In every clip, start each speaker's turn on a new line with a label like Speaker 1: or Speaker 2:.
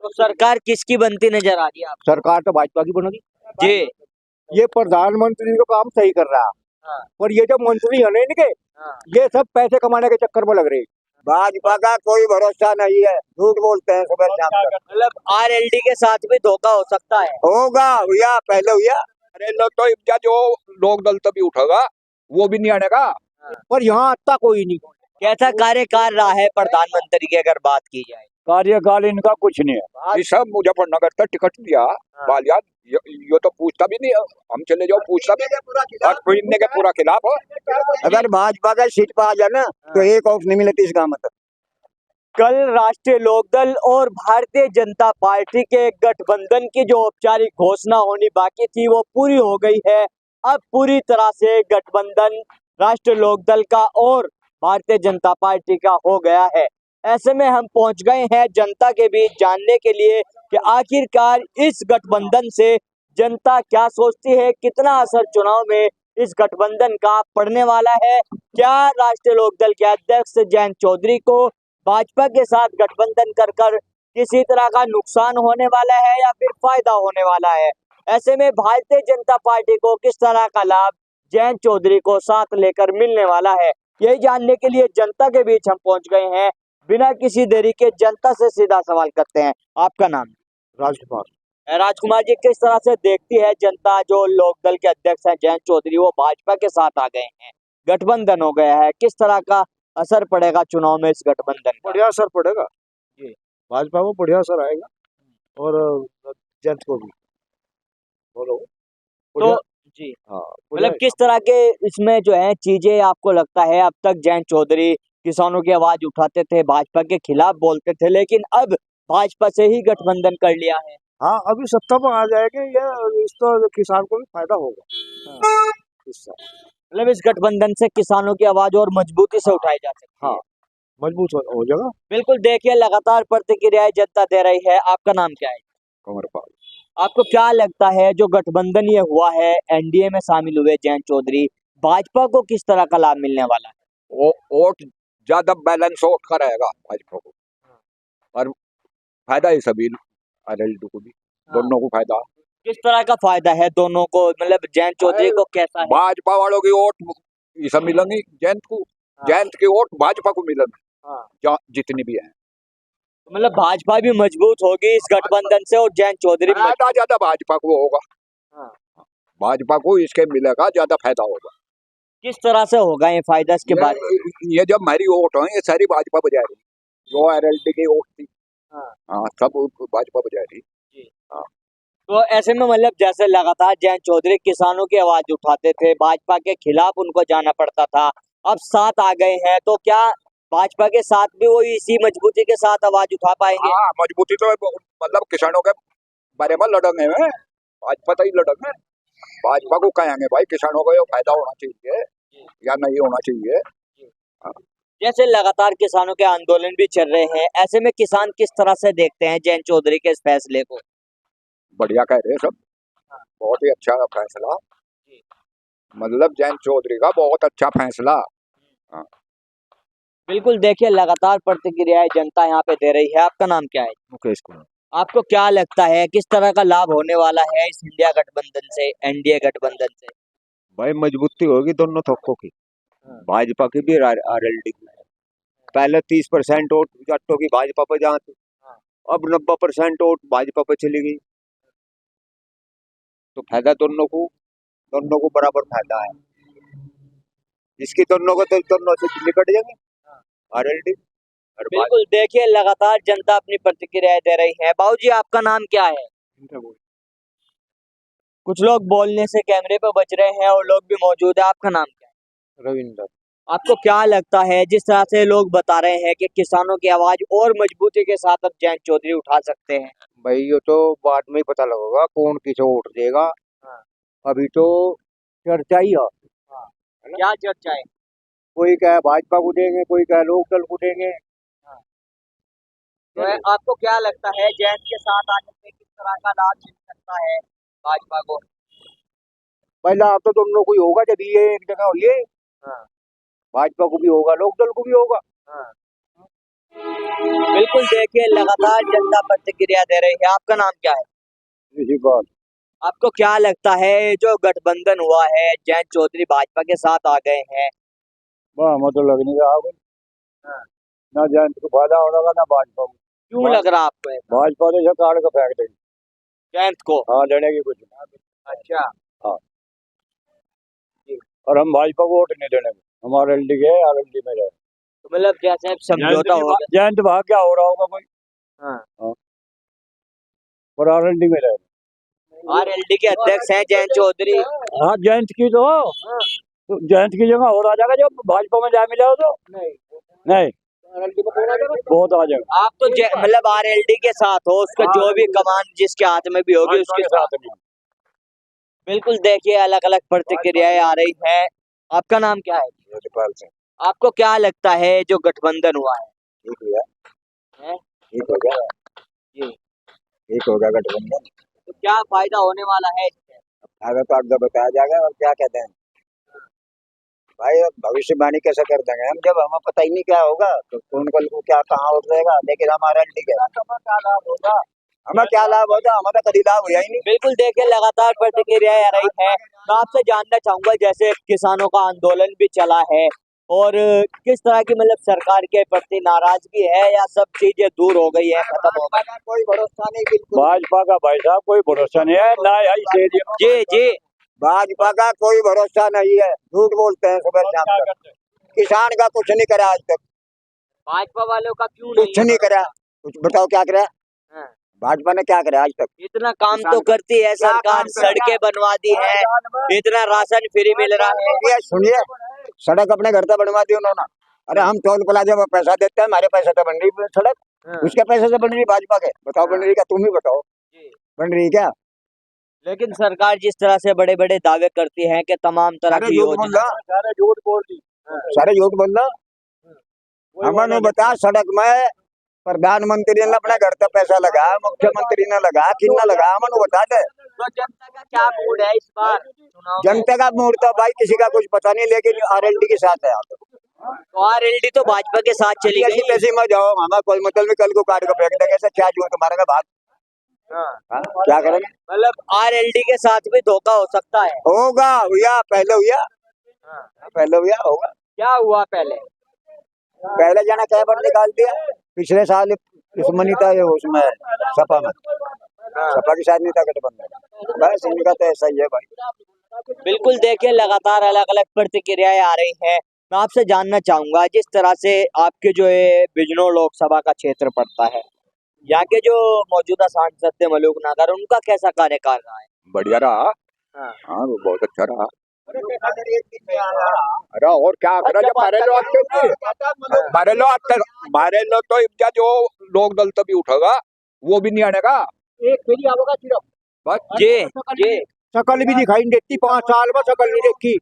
Speaker 1: तो सरकार किसकी बनती नजर आ रही है आपको?
Speaker 2: सरकार तो भाजपा की बनेगी
Speaker 1: जी।
Speaker 2: ये प्रधानमंत्री तो काम सही कर रहा है
Speaker 1: हाँ।
Speaker 2: पर ये जो मंत्री है ना इनके
Speaker 1: हाँ।
Speaker 2: ये सब पैसे कमाने के चक्कर में लग रहे हैं। भाजपा का कोई भरोसा नहीं है, झूठ बोलते हैं सुबह शाम तक।
Speaker 1: मतलब आरएलडी के साथ भी धोखा हो सकता है।
Speaker 2: होगा हुआ पहले हुआ।
Speaker 3: अरे लोग तो क्या जो लोक दल तभी उठेगा वो भी नहीं आनेगा।
Speaker 2: पर यहाँ आता कोई नहीं।
Speaker 1: कैसा कार्यकाल रहा है प्रधानमंत्री की अगर बात की जाए?
Speaker 2: कार्यकाल इनका कुछ नहीं है।
Speaker 3: ये सब मुजफ्फरनगर तक टिकट दिया बालिया ये तो पूछता भी नहीं, हम चले जाओ पूछता भी नहीं और खरीदने के पूरा खिलाफ हो।
Speaker 2: अगर भाजपा का सीट पर आ जाए ना तो एक ऑफ नहीं मिलती इसका मतलब।
Speaker 1: कल राष्ट्रीय लोकदल और भारतीय जनता पार्टी के गठबंधन की जो औपचारिक घोषणा होनी बाकी थी वो पूरी हो गई है। अब पूरी तरह से गठबंधन राष्ट्रीय लोकदल का और भारतीय जनता पार्टी का हो गया है। ऐसे में हम पहुंच गए हैं जनता के बीच जानने के लिए कि आखिरकार इस गठबंधन से जनता क्या सोचती है, कितना असर चुनाव में इस गठबंधन का पड़ने वाला है। क्या राष्ट्रीय लोकदल के अध्यक्ष जयंत चौधरी को भाजपा के साथ गठबंधन कर किसी तरह का नुकसान होने वाला है या फिर फायदा होने वाला है? ऐसे में भारतीय जनता पार्टी को किस तरह का लाभ जयंत चौधरी को साथ लेकर मिलने वाला है, यही जानने के लिए जनता के बीच हम पहुंच गए हैं। बिना किसी देरी के जनता से सीधा सवाल करते हैं। आपका नाम?
Speaker 2: राजकुमार।
Speaker 1: राजकुमार जी, किस तरह से देखती है जनता जो लोकदल के अध्यक्ष हैं जयंत चौधरी वो भाजपा के साथ आ गए हैं, गठबंधन हो गया है, किस तरह का असर पड़ेगा चुनाव में इस गठबंधन का?
Speaker 2: बढ़िया असर पड़ेगा
Speaker 1: जी।
Speaker 2: भाजपा को बढ़िया असर आएगा और जनता को भी। बोलो
Speaker 1: तो जी
Speaker 2: हाँ
Speaker 1: मतलब किस तरह के इसमें जो है चीजें आपको लगता है? अब तक जयंत चौधरी किसानों की आवाज उठाते थे, भाजपा के खिलाफ बोलते थे, लेकिन अब भाजपा से ही गठबंधन कर लिया है।
Speaker 2: हाँ अभी सत्ता पर आ जाएंगे ये इस तो किसान को भी फायदा होगा।
Speaker 1: हाँ।
Speaker 2: इससे
Speaker 1: मतलब इस गठबंधन से किसानों की आवाज और मजबूती से उठाई जा सकती है।
Speaker 2: हाँ मजबूत हो जाएगा।
Speaker 1: बिल्कुल, देखिए लगातार प्रतिक्रियाएं जनता दे रही है। आपका नाम क्या है?
Speaker 2: कमरपाल।
Speaker 1: आपको क्या लगता है जो गठबंधन ये हुआ है, एनडीए में शामिल हुए जयंत चौधरी, भाजपा को किस तरह का लाभ मिलने वाला है?
Speaker 3: वो वोट ज्यादा बैलेंस वोट का रहेगा भाजपा को और फायदा ही सभी आरएलडी को भी, दोनों को फायदा।
Speaker 1: किस तरह का फायदा है दोनों को? मतलब जयंत चौधरी को कैसा है?
Speaker 3: भाजपा वालों की वोट ये सब मिलेंगी जयंत को, जयंत की वोट भाजपा को मिलेंगी जितनी भी है।
Speaker 1: मतलब भाजपा भी मजबूत होगी इस गठबंधन से और जयंत चौधरी भी
Speaker 3: फायदा ज्यादा भाजपा को होगा।
Speaker 1: हाँ।
Speaker 3: भाजपा को इसके मिलेगा ज्यादा फायदा होगा।
Speaker 1: किस तरह से होगा ये फायदा, इसके बारे में?
Speaker 3: ये जब मेरी वोट है ये सारी भाजपा बजा रही, जो आरएलडी की वोट थी हाँ सब भाजपा बजा रही।
Speaker 1: तो ऐसे में मतलब जैसे लगातार जयंत चौधरी किसानों की आवाज उठाते थे, भाजपा के खिलाफ उनको जाना पड़ता था, अब साथ आ गए हैं, तो क्या भाजपा के साथ भी वो इसी मजबूती के साथ आवाज उठा पाएंगे?
Speaker 3: हाँ मजबूती तो मतलब किसानों के बारे में लड़ेंगे में भाजपा तो ही लड़ेंगे। भाजपा को कहेंगे भाई किसानों को ये फायदा होना चाहिए या नहीं होना चाहिए।
Speaker 1: जैसे लगातार किसानों के आंदोलन भी चल रहे हैं, ऐसे में किसान किस तरह से देखते हैं जयंत चौधरी के इस फैसले को?
Speaker 3: बढ़िया कह रहे हैं सब, बहुत ही अच्छा फैसला, मतलब जयंत चौधरी का बहुत अच्छा फैसला।
Speaker 1: बिल्कुल, देखिए लगातार प्रतिक्रियाएं जनता यहाँ पे दे रही है। आपका नाम क्या है?
Speaker 2: मुकेश कुमार।
Speaker 1: आपको क्या लगता है किस तरह का लाभ होने वाला है इस इंडिया गठबंधन से, एनडीए गठबंधन से?
Speaker 2: भाई मजबूती होगी दोनों थोकों की, भाजपा की भी आरएलडी की। पहले 30% वोट जाटों की भाजपा पे जहाँ थी, अब 90% वोट भाजपा पे चली गई, तो फायदा दोनों को बराबर फायदा है। इसकी दोनों को तो दोनों से निकट जाएंगे आरएलडी।
Speaker 1: बिल्कुल, देखिए लगातार जनता अपनी प्रतिक्रियाएं दे रही है। बाबूजी, आपका नाम क्या है? कुछ लोग बोलने से कैमरे पे बच रहे हैं और लोग भी मौजूद है। आपका नाम क्या है?
Speaker 2: रविंद्र।
Speaker 1: आपको क्या लगता है जिस तरह से लोग बता रहे हैं कि किसानों की आवाज और मजबूती के साथ अब जयंत चौधरी उठा सकते हैं?
Speaker 2: भाई ये तो बाद में ही पता लगेगा कौन किसे वोट देगा। अभी तो चर्चा ही है।
Speaker 1: क्या चर्चा है?
Speaker 2: कोई कहे भाजपा को देंगे, कोई कहे लोकदल को देंगे।
Speaker 1: तो आपको क्या लगता है जयंत के साथ आने से किस तरह का लाभ मिल सकता है भाजपा को?
Speaker 2: पहला तो दोनों को ही होगा जब ये एक जगह ये भाजपा को भी होगा लोकदल को भी होगा।
Speaker 1: बिल्कुल देखिए, लगातार जनता प्रतिक्रिया दे रही है। आपका नाम क्या है?
Speaker 3: इसी बात
Speaker 1: आपको क्या लगता है जो गठबंधन हुआ है, जयंत चौधरी भाजपा के साथ आ गए हैं?
Speaker 3: वह हमें तो लग नहीं रहा भाई, ना जयंत को फायदा हो रहा ना भाजपा को।
Speaker 1: क्यों लग रहा आपको ऐसा?
Speaker 3: भाजपा तो कार्ड का फेंक देगी।
Speaker 1: जयंत को?
Speaker 3: हाँ, लेने की कुछ नहीं।
Speaker 1: अच्छा।
Speaker 3: हाँ, और हम भाजपा को वोट नहीं देने, हमारे एलडी के आरएलडी में रहे।
Speaker 1: तो मतलब जैसे समझौता हो गया।
Speaker 3: जयंत भाग क्या हो रहा होगा कोई।
Speaker 1: हाँ।
Speaker 3: और आरएलडी में रहे।
Speaker 1: आरएलडी के अध्यक्ष हैं जयंत चौधरी।
Speaker 3: हाँ, जयंत की तो जयंत की जगह और आ जाएगा जब भाजपा में जा मिला तो नहीं बहुत आ जाएगा।
Speaker 1: आप तो मतलब आरएलडी के साथ हो, उसका जो भी कमान जिसके हाथ में भी होगी उसके साथ।
Speaker 3: नहीं।
Speaker 1: बिल्कुल देखिए, अलग अलग प्रतिक्रियाएं आ रही हैं। आपका नाम क्या है?
Speaker 3: यशपाल सिंह।
Speaker 1: आपको क्या लगता है जो गठबंधन हुआ है?
Speaker 3: ठीक हुआ,
Speaker 1: हैं?
Speaker 3: ठीक हो गया,
Speaker 1: जी।
Speaker 3: ठीक हो गया गठबंधन।
Speaker 1: तो क्या फायदा होने वाला है इससे?
Speaker 3: आगे तो आगे बताया जाएगा। और क्या कहते हैं भाई, अब भविष्यवाणी कैसे कर देंगे हम जब हमें पता ही नहीं क्या होगा, तो कौन कल को क्या कहाँ हो जाएगा। लेकिन हमारा ठीक है, हमें क्या लाभ होगा, हमारा कभी लाभ हुआ ही नहीं।
Speaker 1: बिल्कुल देखिए, लगातार प्रतिक्रियाएं आ रही है। मैं आपसे जानना चाहूंगा, जैसे किसानों का आंदोलन भी चला है, और किस तरह की मतलब सरकार के प्रति नाराजगी है, या सब चीजें दूर हो गई है, खत्म हो गई?
Speaker 3: कोई भरोसा नहीं, बिल्कुल भाजपा का भाई साहब कोई भरोसा नहीं है ना।
Speaker 1: जी जी।
Speaker 3: भाजपा का कोई भरोसा नहीं है, झूठ बोलते हैं सुबह शाम तक। किसान का कुछ नहीं करा आज तक,
Speaker 1: भाजपा वालों का क्यों
Speaker 3: कुछ नहीं करा। कुछ बताओ क्या करा
Speaker 1: हाँ।
Speaker 3: भाजपा ने, क्या करा आज तक।
Speaker 1: इतना काम तो करती है सरकार, सड़कें बनवा दी है, इतना राशन फ्री मिल रहा है।
Speaker 3: सुनिए, सड़क अपने घर तक बनवा दी उन्होंने। अरे हम टोल प्लाजा में पैसा देते हैं, हमारे पैसे से बन रही सड़क, उसके पैसे से बन रही भाजपा के। बताओ बन रही क्या, तुम ही बताओ बन रही क्या।
Speaker 1: लेकिन सरकार जिस तरह से बड़े बड़े दावे करती है कि तमाम तरह की योजना,
Speaker 3: सारे झूठ बोल दी, सारे झूठ बोल रहा। हमें बता, सड़क में प्रधानमंत्री ने अपने घर तक पैसा लगा, मुख्यमंत्री ने लगा, कितना लगा, हमें बता दे।
Speaker 1: तो जनता का क्या मूड है इस बार चुनाव में?
Speaker 3: जनता का मूड तो भाई किसी का कुछ पता नहीं, लेकिन आरएलडी के साथ है।
Speaker 1: तो आरएलडी तो भाजपा के साथ चली गई।
Speaker 3: पैसे में जाओ, हमारा कोई मतलब नहीं, कल को काट के फेंक देंगे, ऐसा क्या जो तुम्हारा भाग। हाँ, क्या करेंगे।
Speaker 1: मतलब आरएलडी के साथ भी धोखा हो सकता है?
Speaker 3: होगा, हुआ पहले हुआ, पहले हुआ होगा।
Speaker 1: क्या हुआ पहले?
Speaker 3: पहले जाना कैबिनेट निकाल दिया, पिछले साल दुश्मनी था ये उसमें, सपा में, सपा की शायद नहीं था गठबंधन। बस इनका तो ऐसा ही है भाई।
Speaker 1: बिल्कुल देखिए, लगातार अलग अलग प्रतिक्रियाएं आ रही हैं। मैं आपसे जानना चाहूंगा, जिस तरह से आपके जो है बिजनौर लोकसभा का क्षेत्र पड़ता है, यहाँ के जो मौजूदा सांसद थे मलूक नागर, उनका कैसा कार्यकाल रहा है?
Speaker 3: बढ़िया रहा। हाँ, वो बहुत अच्छा रहा। अरे और क्या करा, जब मारे लो तो क्या जो लोक दल तो भी उठेगा, वो भी नहीं आनेगा। एक फेरी आवेगा सिर्फ बस।
Speaker 1: जी।
Speaker 3: शकल भी दिखाई नहीं देती, 5 साल में शकल नहीं देखी।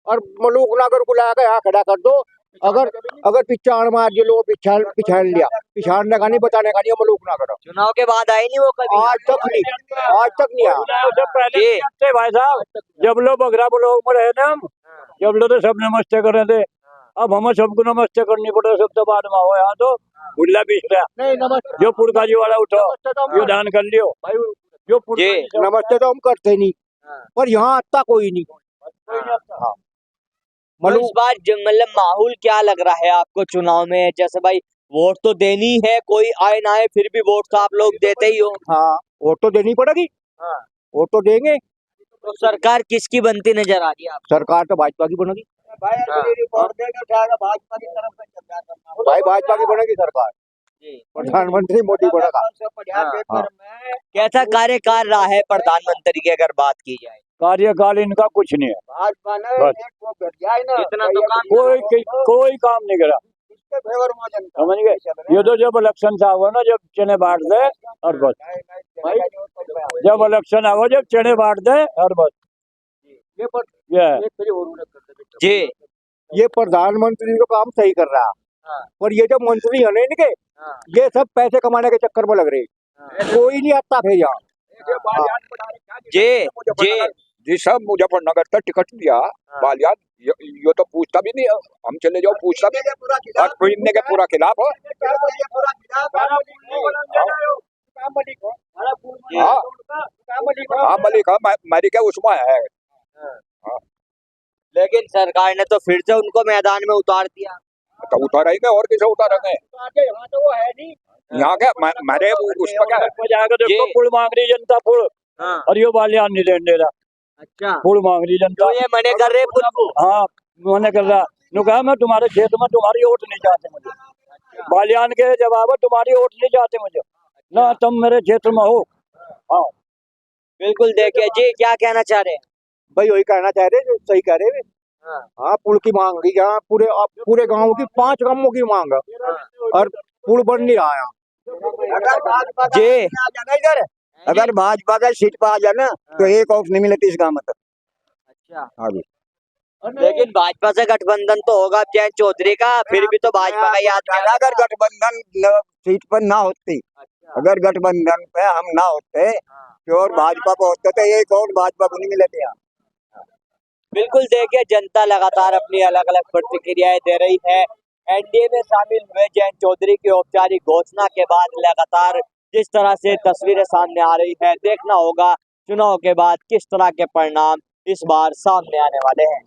Speaker 3: और मलूक नागर को लाकर यहाँ खड़ा कर दो, अगर पिछाड़ मार जो लोग पिछाड़ लिया, पिछाड़ने का नहीं, बताने का नहीं, मलूक नागर
Speaker 1: चुनाव के बाद आए नहीं वो कभी?
Speaker 3: आज तक नहीं आया। पहले भाई साहब, जब लोग बगरा लोग में रहे ना, जब लोग तो सब नमस्ते कर रहे थे, अब हमें सबको नमस्ते करनी पड़े, सब तो बाद में हो। यहाँ तो बुल्ला बीच रहा, जो पुरखा जी वाला उठो, ये दान कर लियो भाई, जो नमस्ते तो हम करते नहीं, पर यहाँ आता कोई नहीं। हाँ,
Speaker 1: तो इस बार मतलब माहौल क्या लग रहा है आपको चुनाव में? जैसे भाई वोट तो देनी है, कोई आए ना आए फिर भी वोट तो आप लोग देते ही हो।
Speaker 3: हाँ, वोट तो देनी पड़ेगी। वोट तो देंगे।
Speaker 1: तो सरकार किसकी बनती नजर आ रही है आपको?
Speaker 3: सरकार तो भाजपा की बनेगी भाई, भाजपा की बनेगी सरकार। प्रधानमंत्री मोदी बनेगा।
Speaker 1: कैसा कार्यकाल रहा है प्रधानमंत्री की अगर बात की जाए?
Speaker 3: कार्यकाल इनका कुछ नहीं है,
Speaker 1: इतना तो काम
Speaker 3: कोई काम नहीं करा, समझ गए। ये तो जब इलेक्शन से आओ ना, जब चने बांट दे और बस, जब इलेक्शन आओ, जब चने बांट दे और बस।
Speaker 1: जी,
Speaker 3: ये प्रधानमंत्री को काम सही कर रहा है, पर ये जो मंत्री है ना इनके, ये सब पैसे कमाने के चक्कर में लग रहे, कोई नहीं आता फिर यहाँ।
Speaker 1: जी।
Speaker 3: जी, सब मुजफ्फरनगर तक टिकट दिया, बालियात
Speaker 4: ये तो पूछता भी नहीं है। हम चले जाओ पूछता भी नहीं, और खरीदने के पूरा खिलाफ हो। हाँ हाँ, मलिक मलिक है, उसमें है।
Speaker 1: लेकिन सरकार ने तो फिर से उनको मैदान में उतार दिया।
Speaker 4: तो उतारेंगे, और किसे उतारेंगे? यहाँ क्या मेरे उसमें क्या है?
Speaker 3: जाकर देखो,
Speaker 1: जी।
Speaker 3: पुल मांग रही जनता, पुल,
Speaker 1: हाँ।
Speaker 3: और ये बालियान नहीं लेने दे रहा।
Speaker 1: अच्छा,
Speaker 3: पुल मांग रही जनता।
Speaker 1: तो ये मने कर रहे पुल को।
Speaker 3: हाँ, मैंने कर रहा। नु कहा मैं तुम्हारे क्षेत्र में तुम्हारी वोट नहीं चाहते मुझे। बालियान के जवाब है, तुम्हारी वोट नहीं चाहते मुझे, ना तुम मेरे क्षेत्र में हो। हाँ,
Speaker 1: बिल्कुल, देखिए जी, क्या कहना चाह रहे हैं?
Speaker 5: भाई वही कहना चाह रहे, जो सही कह रहे।
Speaker 1: हाँ।
Speaker 5: हाँ, पुल की मांग रही यहाँ पूरे गांव की, 5 गांवों की मांग है, और पुल बन नहीं रहा यहाँ।
Speaker 1: जी,
Speaker 2: अगर भाजपा का सीट पर आ जाए ना तो एक ऑफ नहीं मिलती इस गाँव में।
Speaker 1: अच्छा,
Speaker 2: हाँ जी।
Speaker 1: लेकिन भाजपा से गठबंधन तो होगा जयंत चौधरी का, फिर भी तो भाजपा का याद नहीं आता।
Speaker 2: अगर गठबंधन सीट पर ना होती, अगर गठबंधन पे हम ना होते तो और भाजपा को होते तो एक और भाजपा को नहीं मिलते यहाँ।
Speaker 1: बिल्कुल, देखिए जनता लगातार अपनी अलग अलग प्रतिक्रियाएं दे रही है। एनडीए में शामिल हुए जयंत चौधरी की औपचारिक घोषणा के बाद लगातार जिस तरह से तस्वीरें सामने आ रही है, देखना होगा चुनाव के बाद किस तरह के परिणाम इस बार सामने आने वाले हैं।